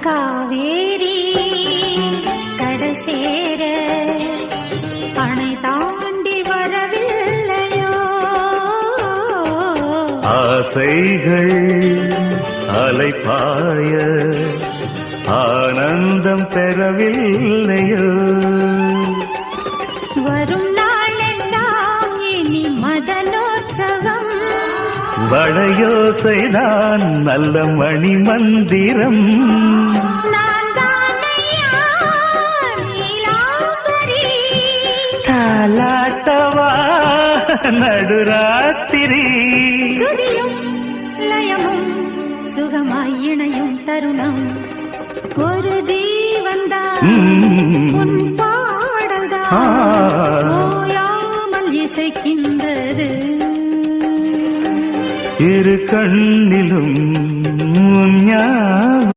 காவேரி கடல் சேர அணை தாண்டி வரவில்லையோ? ஆசைகள் அலைப்பாய ஆனந்தம் பெறவில்லையோ? வரும் நாளெல்லாம் இனி மதனோற்சவம், வளையோசைதான் நல்ல மணி மந்திரம். நான் தானையா நீலாம்பரி, தாலாட்டவா நடுராத்திரி, சுதியும் லயமும் சுகமாய் இணையும் தருணம். ஒரு ஜீவன்தான் உன் பாடல்தான் ஓயாமல் இசைக்கின்றது. இரு கண்ணிலும்